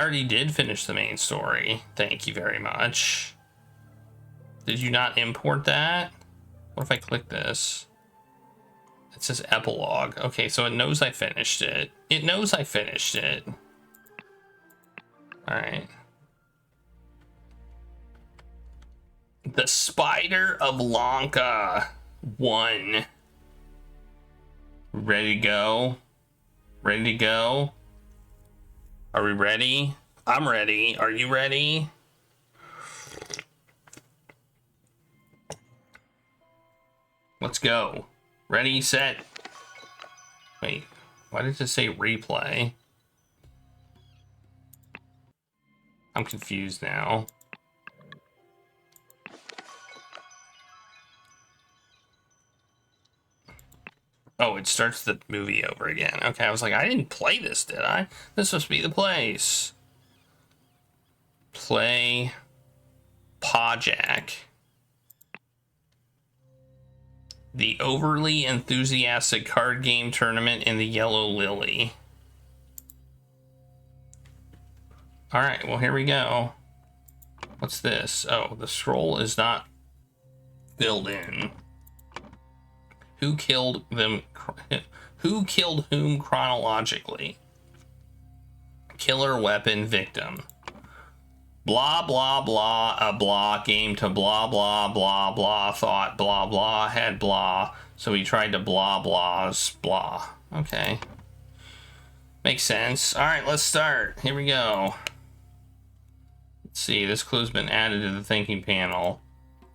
already did finish the main story. Thank you very much. Did you not import that? What if I click this? It says epilogue. Okay, so it knows I finished it. It knows I finished it. All right. The Spider of Lanka 1. Ready to go? Ready to go? Are we ready? I'm ready. Are you ready? Let's go. Ready, set. Wait, why did it say replay? I'm confused now. Oh, it starts the movie over again. Okay, I was like, I didn't play this, did I? This must be the place. Play Pajak. The overly enthusiastic card game tournament in the Yellow Lily. All right, well, here we go. What's this? Oh, the scroll is not filled in. Who killed them? Who killed whom chronologically? Killer, weapon, victim. Blah, blah, blah, a blah, game to blah, blah, blah, blah, thought, blah, blah, had blah, so he tried to blah, blahs, blah. Okay. Makes sense. All right, let's start. Here we go. Let's see, this clue's been added to the thinking panel.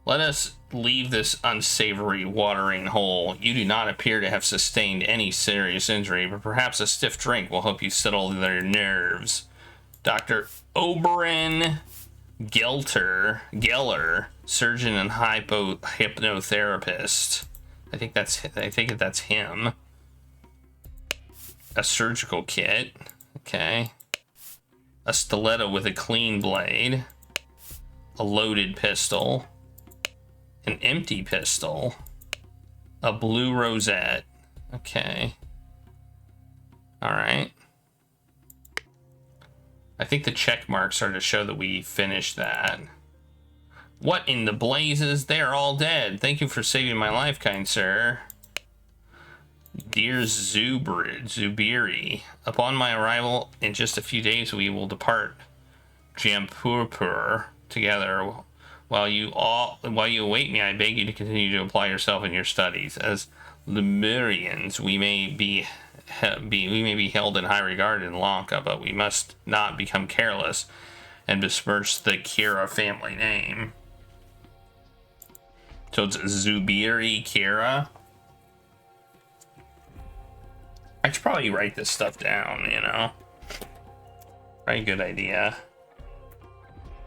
Let us leave this unsavory watering hole. You do not appear to have sustained any serious injury, but perhaps a stiff drink will help you settle their nerves. Dr. Oberon Geller, surgeon and hypnotherapist. I think that's him. A surgical kit. Okay. A stiletto with a clean blade. A loaded pistol. An empty pistol. A blue rosette. Okay. All right. I think the check marks are to show that we finished that. What in the blazes? They are all dead. Thank you for saving my life, kind sir. Dear Zubiri, upon my arrival in just a few days, we will depart Jampurpur together. While you await me, I beg you to continue to apply yourself in your studies. As Lemurians, we may be held in high regard in Lanka, but we must not become careless and besmirch the Kira family name. So it's Zubiri Kira. I should probably write this stuff down, you know. Probably a good idea.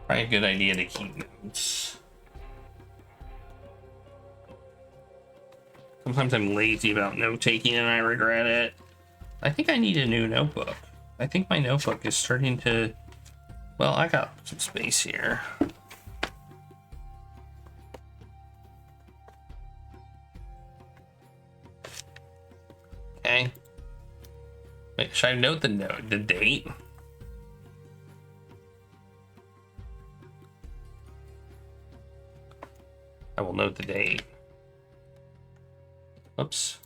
Probably a good idea to keep notes. Sometimes I'm lazy about note taking and I regret it. I think I need a new notebook. I think my notebook is starting to... Well, I got some space here. Okay. Wait, should I note the date? I will note the date. Oops.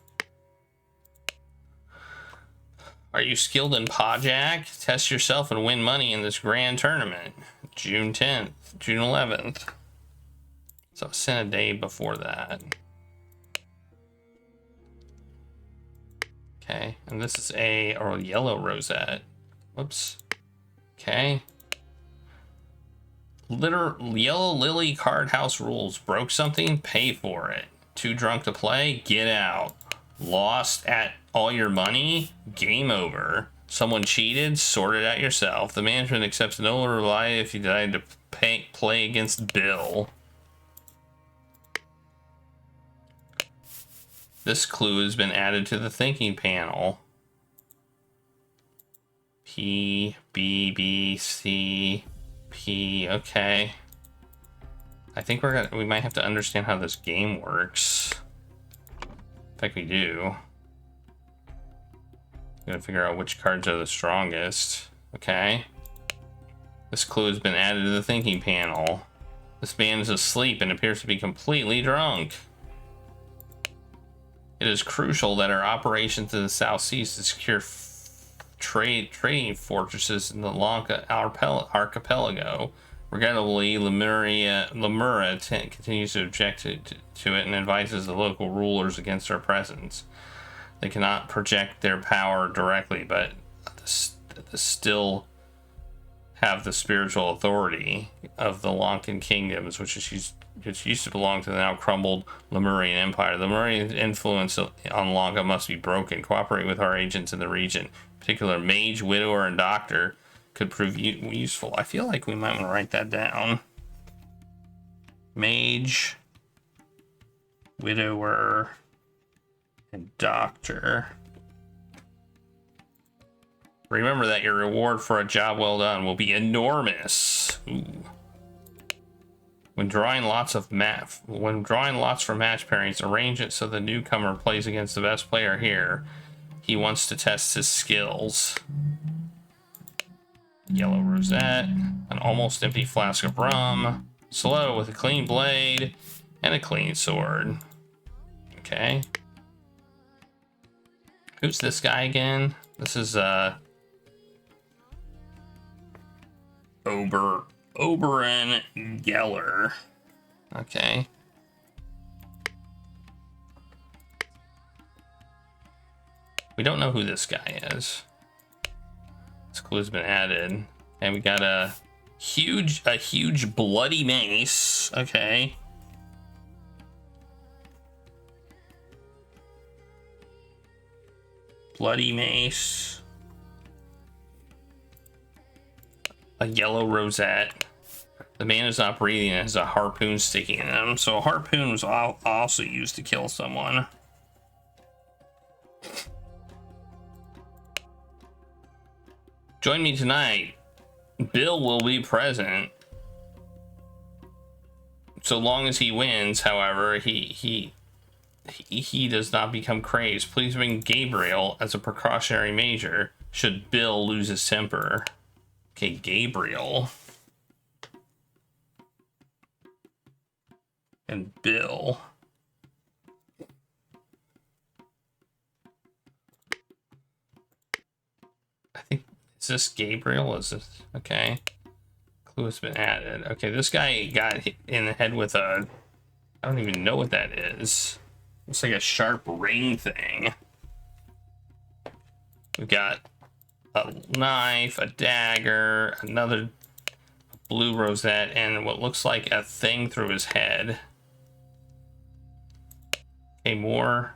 Are you skilled in Pajak? Test yourself and win money in this grand tournament. June 10th, June 11th. So I sent a day before that. Okay, and this is a yellow rosette. Whoops. Okay. Yellow Lily card house rules. Broke something? Pay for it. Too drunk to play? Get out. Lost at all your money? Game over. Someone cheated? Sort it out yourself. The management accepts no reply if you decide to play against Bill. This clue has been added to the thinking panel. P, B, B, C, P. Okay. I think we might have to understand how this game works. In fact, we do. Gotta figure out which cards are the strongest. Okay. This clue has been added to the thinking panel. This man is asleep and appears to be completely drunk. It is crucial that our operations in the South Seas to secure trading fortresses in the Lanka archipelago. Regrettably, Lemura continues to object to it and advises the local rulers against our presence. They cannot project their power directly, but still have the spiritual authority of the Lankan kingdoms, which used to belong to the now crumbled Lemurian Empire. The Lemurian influence on Lanka must be broken. Cooperate with our agents in the region. In particular, mage, widower, and doctor could prove useful. I feel like we might want to write that down. Mage, widower, and doctor. Remember that your reward for a job well done will be enormous. Ooh. When drawing lots for match pairings, arrange it so the newcomer plays against the best player here. He wants to test his skills. Yellow rosette, an almost empty flask of rum, slow with a clean blade, and a clean sword. Okay. Who's this guy again? This is Oberon Geller. Okay. We don't know who this guy is. This clue's been added. And we got a huge bloody mace. Okay. Bloody mace. A yellow rosette. The man is not breathing and has a harpoon sticking in him. So a harpoon was also used to kill someone. Join me tonight. Bill will be present. So long as he wins, however, he does not become crazed. Please bring Gabriel as a precautionary measure should Bill lose his temper. Okay, Gabriel. And Bill. I think, is this Gabriel? Is this, okay. Clue has been added. Okay, this guy got hit in the head with a, I don't even know what that is. It's like a sharp ring thing. We got a knife, a dagger, another blue rosette, and what looks like a thing through his head. Okay, more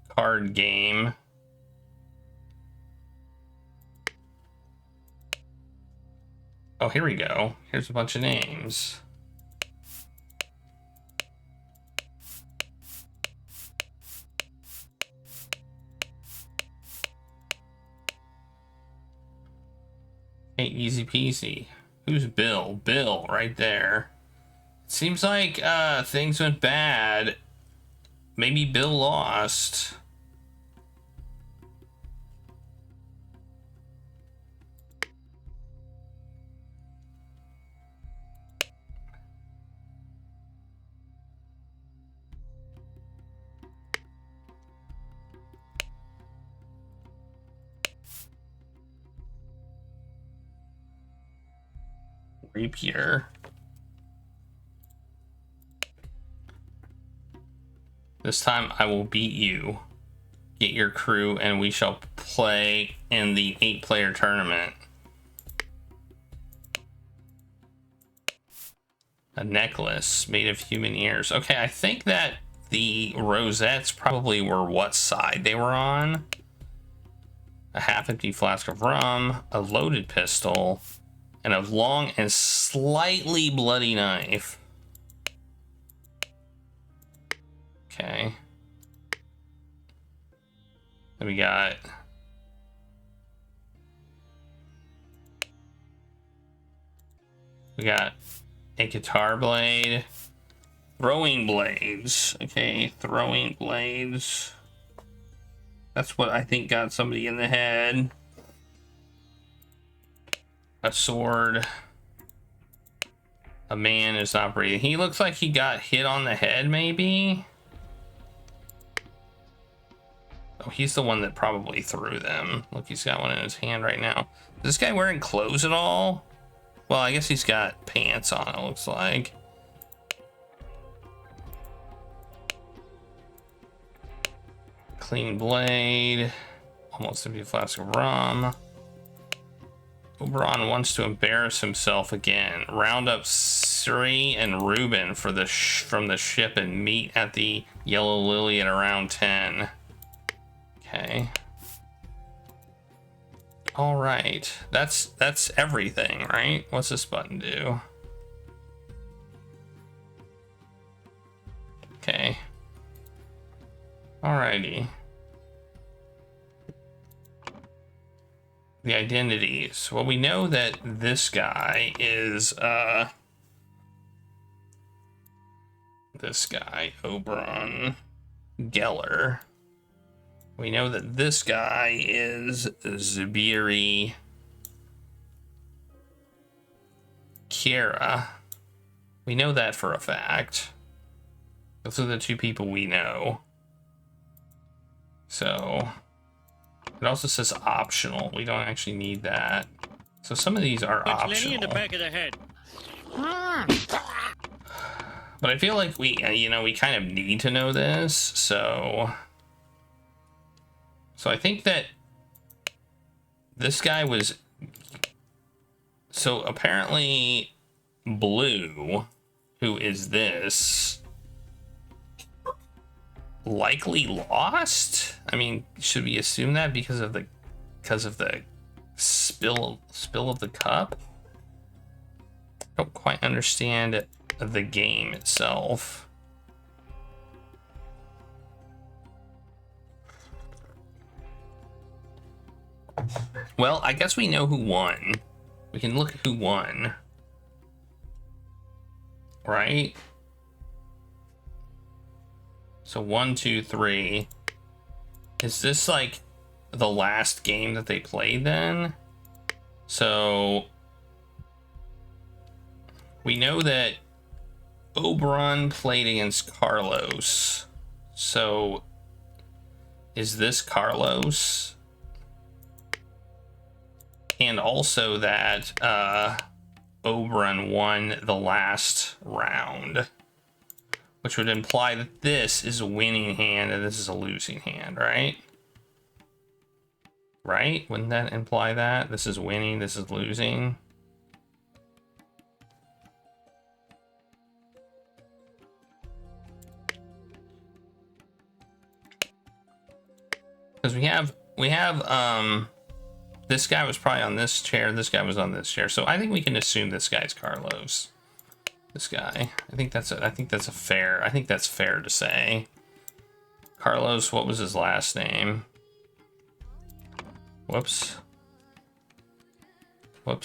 card game. Oh, here we go. Here's a bunch of names. Okay, easy peasy. Who's Bill? Bill, right there. Seems like things went bad. Maybe Bill lost. Rapier. This time I will beat you. Get your crew and we shall play in the 8-player tournament. A necklace made of human ears. Okay, I think that the rosettes probably were what side they were on. A half-empty flask of rum, a loaded pistol, and a long and slightly bloody knife. Okay. Then we got a guitar blade, throwing blades. Okay, throwing blades. That's what I think got somebody in the head. A sword. A man is not breathing. He looks like he got hit on the head, maybe? Oh, he's the one that probably threw them. Look, he's got one in his hand right now. Is this guy wearing clothes at all? Well, I guess he's got pants on, it looks like. Clean blade. Almost empty flask of rum. Oberon wants to embarrass himself again. Round up Suri and Ruben for the from the ship and meet at the Yellow Lily at around 10. Okay. All right. That's everything, right? What's this button do? Okay. Alrighty. The identities. Well, we know that this guy is this guy, Oberon Geller. We know that this guy is Zubiri Kira. We know that for a fact. Those are the two people we know. So it also says optional. We don't actually need that. So some of these are optional. In the back of the head. But I feel like we, we kind of need to know this. So I think that this guy was. So apparently, Blue, who is this, likely lost. I mean, should we assume that because of the spill of the cup? I don't quite understand the game itself. Well, I guess we know who won. We can look at who won, right? So 1, 2, 3. Is this like the last game that they played then? So we know that Oberon played against Carlos. So is this Carlos? And also that Oberon won the last round, which would imply that this is a winning hand and this is a losing hand, right? Right? Wouldn't that imply that? This is winning, this is losing. Because we have this guy was probably on this chair, this guy was on this chair. So I think we can assume this guy's Carlos. This guy. I think that's fair to say. Carlos, what was his last name? Whoops. How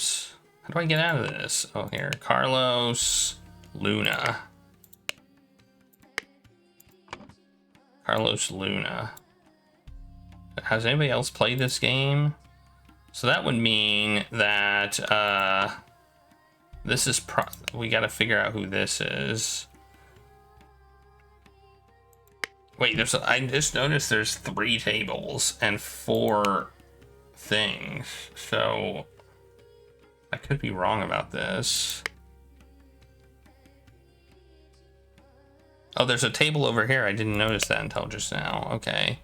do I get out of this? Oh, here. Carlos Luna. Carlos Luna. Has anybody else played this game? So that would mean that this is we got to figure out who this is. Wait, I just noticed there's 3 tables and 4 things. So I could be wrong about this. Oh, there's a table over here. I didn't notice that until just now. Okay.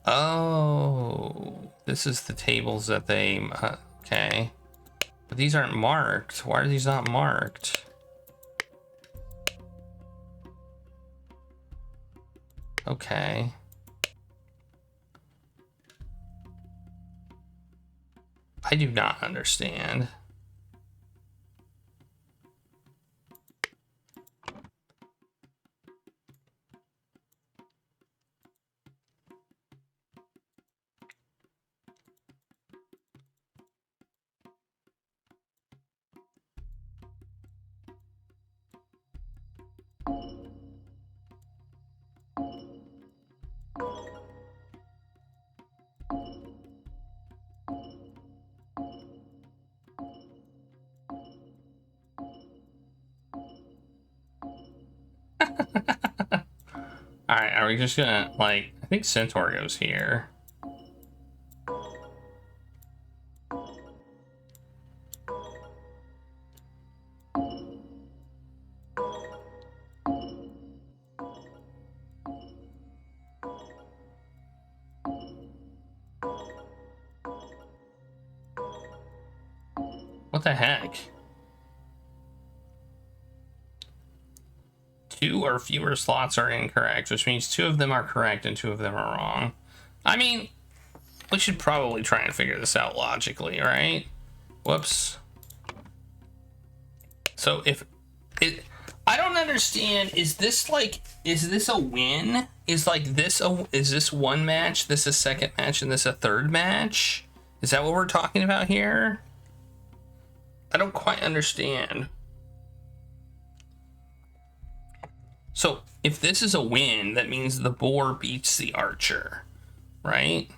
Oh, this is the tables that they, okay. But these aren't marked. Why are these not marked? Okay. I do not understand. Are we just gonna, like, I think Centaur goes here. What the heck? 2 or fewer slots are incorrect, which means 2 of them are correct and 2 of them are wrong. I mean, we should probably try and figure this out logically, right? Whoops. So if it, I don't understand, is this a win? Is this one match, this a second match, and this a third match? Is that what we're talking about here? I don't quite understand. So if this is a win, that means the boar beats the archer, right?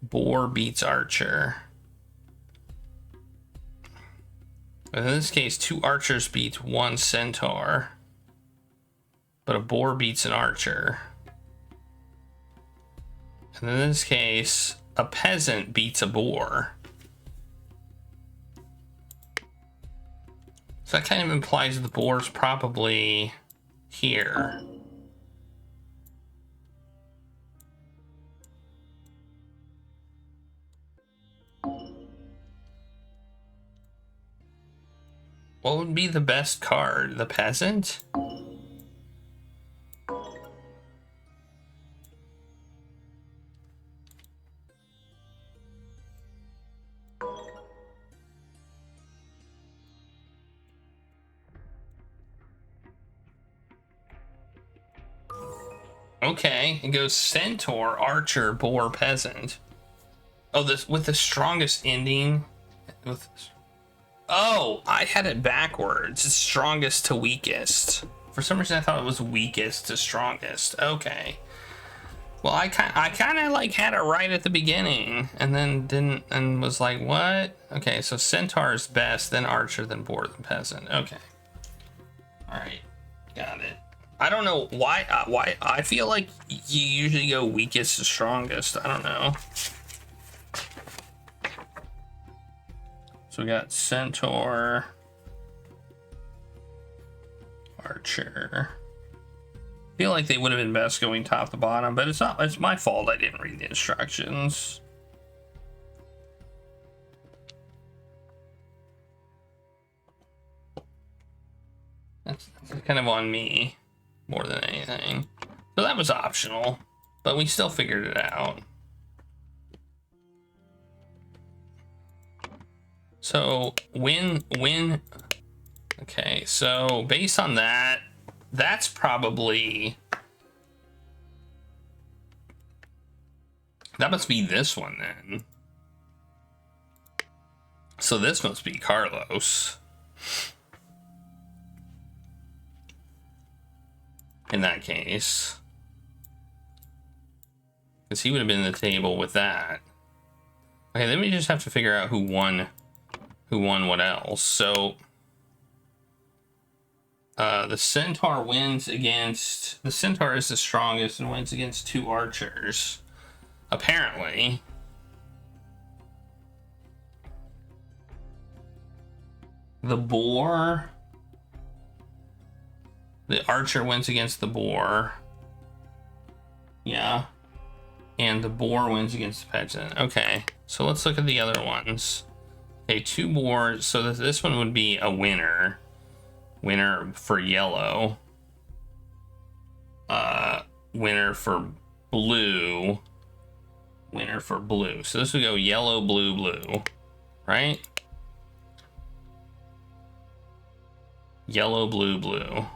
Boar beats archer. In this case, 2 archers beat 1 centaur, but a boar beats an archer. And in this case, a peasant beats a boar. So that kind of implies the boar's probably here. What would be the best card? The peasant? Okay, it goes centaur, archer, boar, peasant. Oh, this with the strongest ending. Oh, I had it backwards. It's strongest to weakest. For some reason, I thought it was weakest to strongest. Okay. Well, I kind of like had it right at the beginning, and then didn't, and was like, what? Okay, so centaur is best, then archer, then boar, then peasant. Okay. All right, got it. I don't know why I feel like you usually go weakest to strongest. I don't know. So we got centaur, archer. I feel like they would have been best going top to bottom, but it's not. It's my fault I didn't read the instructions. That's kind of on me more than anything. So that was optional, but we still figured it out. So win. Okay, so based on that, that's probably, that must be this one then. So this must be Carlos. In that case, because he would have been in the table with that. Okay, then we just have to figure out who won what else. So the centaur wins against, the centaur is the strongest and wins against 2 archers, apparently. The boar, the archer wins against the boar. Yeah. And the boar wins against the peasant. Okay, so let's look at the other ones. Okay, 2 boars. So this one would be a winner. Winner for yellow. Winner for blue. Winner for blue. So this would go yellow, blue, blue. Right? Yellow, blue, blue.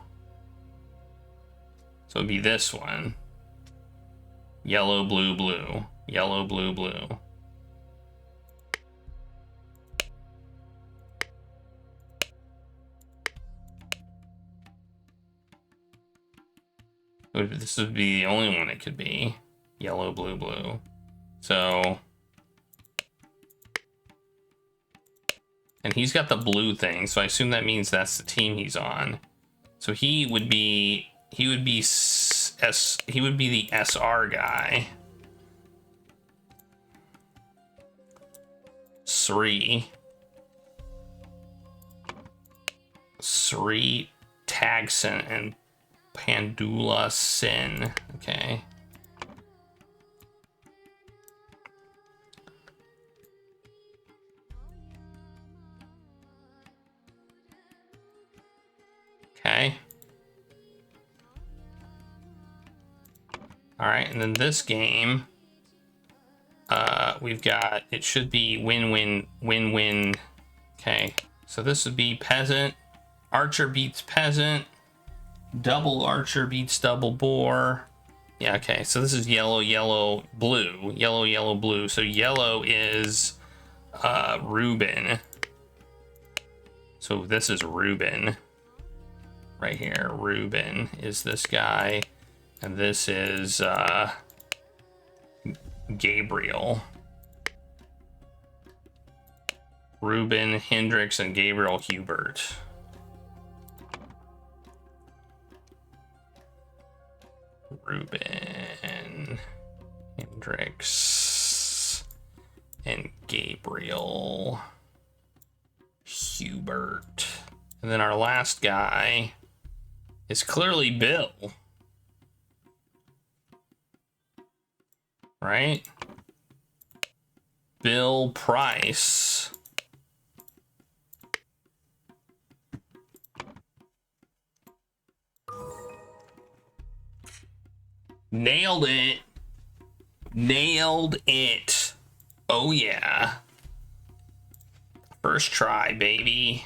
So it'd be this one. Yellow, blue, blue. Yellow, blue, blue. This would be the only one it could be. Yellow, blue, blue. So, and he's got the blue thing, so I assume that means that's the team he's on. So he would be He would be the SR guy. Sri Tagson and Pandula Sin. Okay. Okay. All right, and then this game, we've got, it should be win-win. Okay, so this would be peasant. Archer beats peasant. Double archer beats double boar. Yeah, okay, so this is yellow, yellow, blue. Yellow, yellow, blue. So yellow is Reuben. So this is Reuben. Right here, Reuben is this guy. And this is Gabriel. Reuben Hendricks and Gabriel Hubert. Reuben Hendricks and Gabriel Hubert. And then our last guy is clearly Bill. Right? Bill Price. Nailed it. Nailed it. Oh yeah. First try, baby.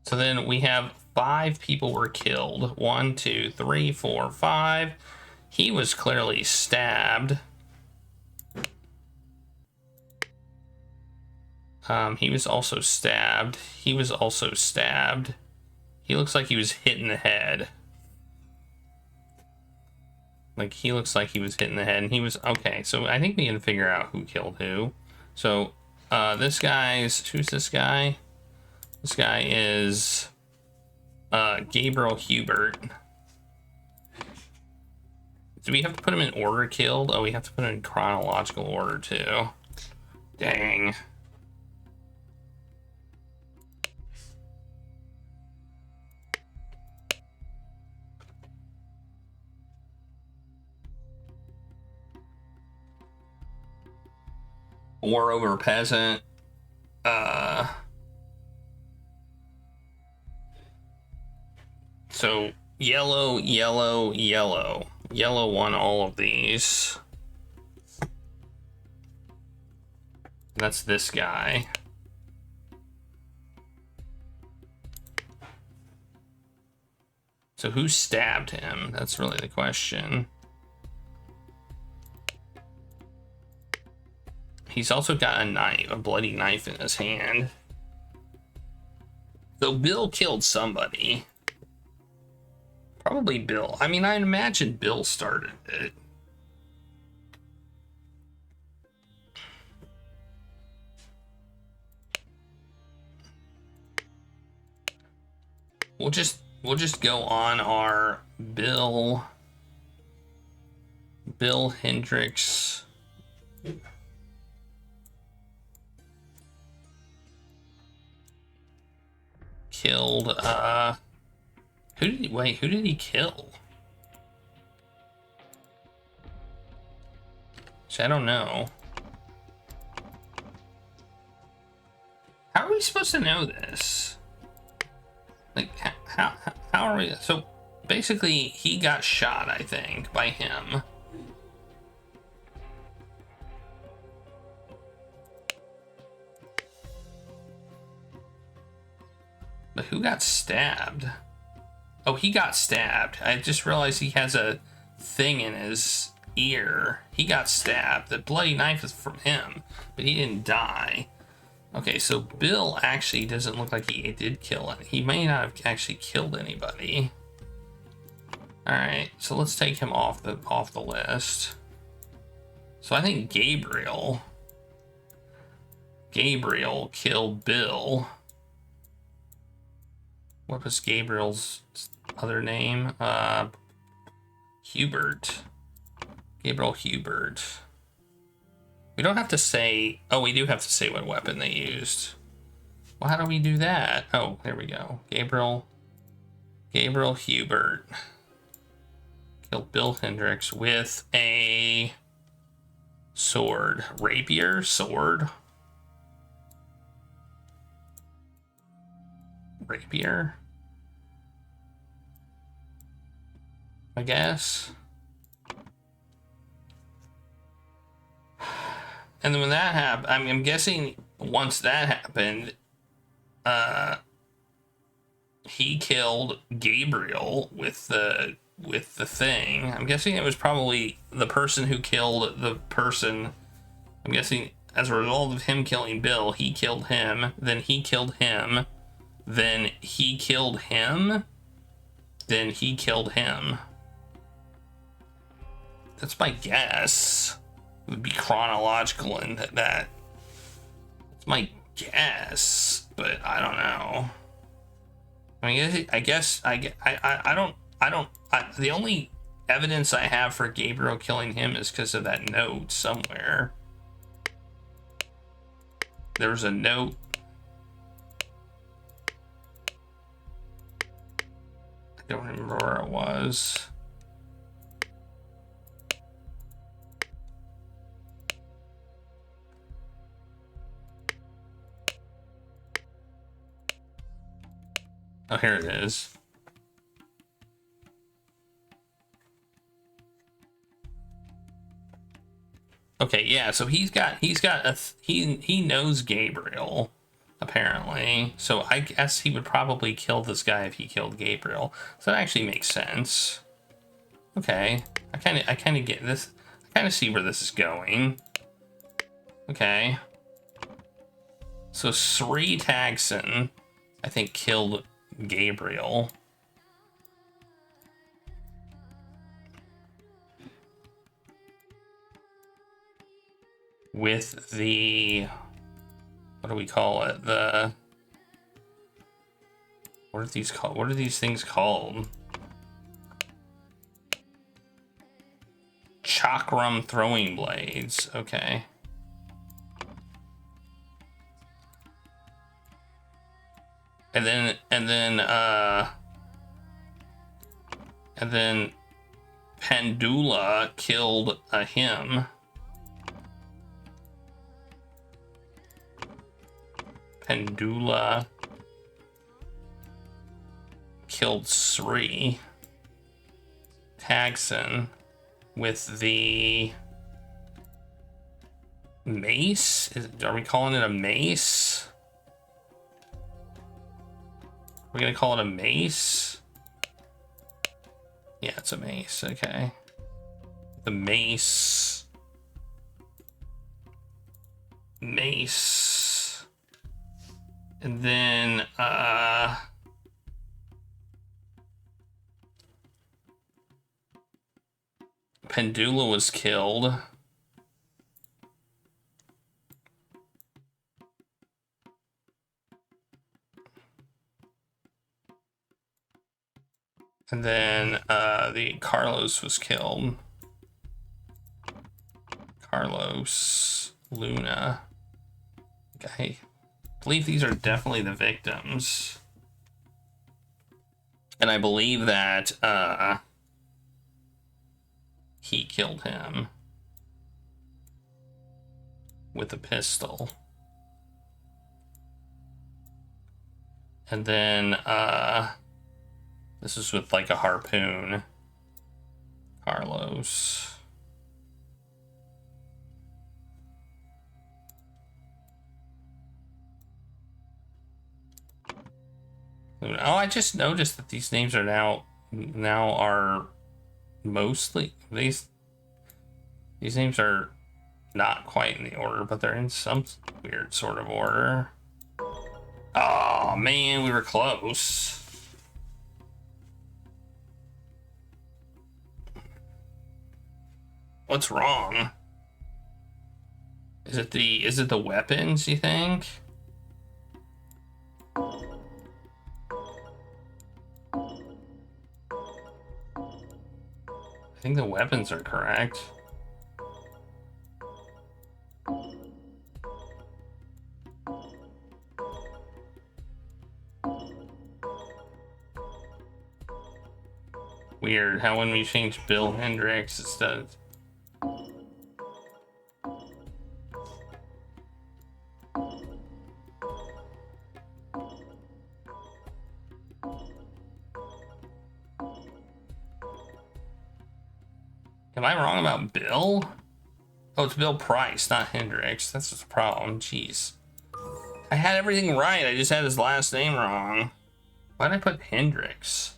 So then we have 5 people were killed. 1, 2, 3, 4, 5. He was clearly stabbed. He was also stabbed. He was also stabbed. He looks like he was hit in the head. Like, he looks like he was hit in the head, and he was... Okay, so I think we can figure out who killed who. So, this guy's... Who's this guy? This guy is Gabriel Hubert. Do we have to put him in order killed? Oh, we have to put him in chronological order too. Dang. War over peasant. So yellow, yellow, yellow. Yellow won all of these. That's this guy. So who stabbed him? That's really the question. He's also got a knife, a bloody knife in his hand. So Bill killed somebody. Probably Bill. I mean, I imagine Bill started it. We'll just go on our Bill Hendricks. Killed who did he kill? I don't know. How are we supposed to know this? Like, how are we? So basically, he got shot, I think, by him. But who got stabbed? Oh, he got stabbed. I just realized he has a thing in his ear. He got stabbed. The bloody knife is from him, but he didn't die. Okay, so Bill actually doesn't look like he did kill it. He may not have actually killed anybody. All right, so let's take him off the list. So I think Gabriel. Gabriel killed Bill. What was Gabriel's other name? Hubert. Gabriel Hubert. We don't have to say... Oh, we do have to say what weapon they used. Well, how do we do that? Oh, there we go. Gabriel Hubert killed Bill Hendricks with a sword. Rapier? Sword? Rapier? I guess. And then when that happened, I'm guessing once that happened, he killed Gabriel with the thing. I'm guessing it was probably the person who killed the person. I'm guessing as a result of him killing Bill, he killed him, then he killed him, then he killed him, then he killed him. That's my guess. It would be chronological in that. It's my guess, but I don't know. The only evidence I have for Gabriel killing him is because of that note somewhere. There was a note. I don't remember where it was. Oh, here it is. Okay, yeah, so he knows Gabriel, apparently. So I guess he would probably kill this guy if he killed Gabriel. So that actually makes sense. Okay, I kind of get this. I kind of see where this is going. Okay. So Sri Tagson, I think, killed Gabriel. With the, what do we call it? What are these called? What are these things called? Chakram throwing blades. Okay. And then Pandula killed him. Pandula killed Sri Tagson with the mace. Are we calling it a mace? We're gonna call it a mace. Yeah, it's a mace. Okay. The mace. And then Pendula was killed. And then the Carlos was killed. Carlos Luna. Okay. I believe these are definitely the victims. And I believe that he killed him with a pistol. And then this is with like a harpoon. Carlos. Oh, I just noticed that these names are now are mostly these names are not quite in the order, but they're in some weird sort of order. Oh man, we were close. What's wrong? Is it the weapons, you think? I think the weapons are correct. Weird how when we change Bill Hendricks instead. Am I wrong about Bill? Oh, it's Bill Price, not Hendricks. That's the problem. Jeez. I had everything right. I just had his last name wrong. Why did I put Hendricks?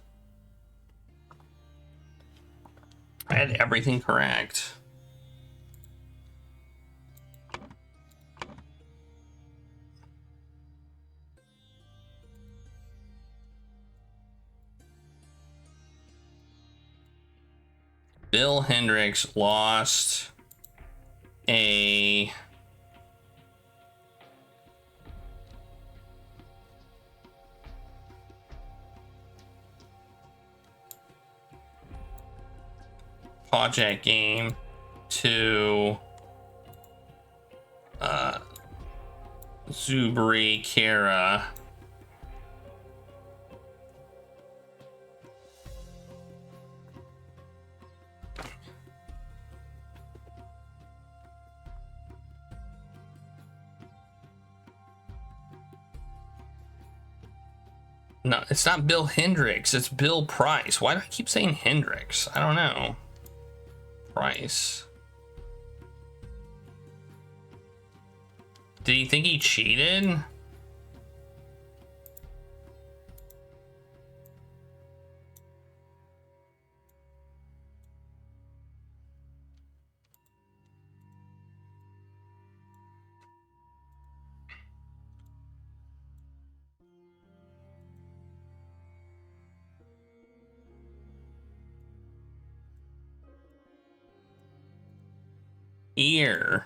I had everything correct. Bill Hendricks lost a project game to Zubri Kara. No, it's not Bill Hendricks. It's Bill Price. Why do I keep saying Hendricks? I don't know. Price. Did he think he cheated? Ear.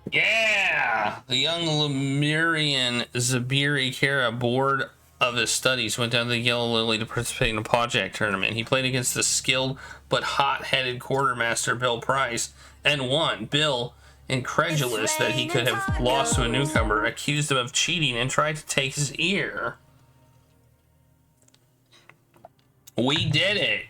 Yeah! The young Lemurian Zabiri Kara, bored of his studies, went down to the Yellow Lily to participate in a project tournament. He played against the skilled but hot-headed quartermaster Bill Price and won. Bill, incredulous that he could have lost to a newcomer, accused him of cheating and tried to take his ear. We did it!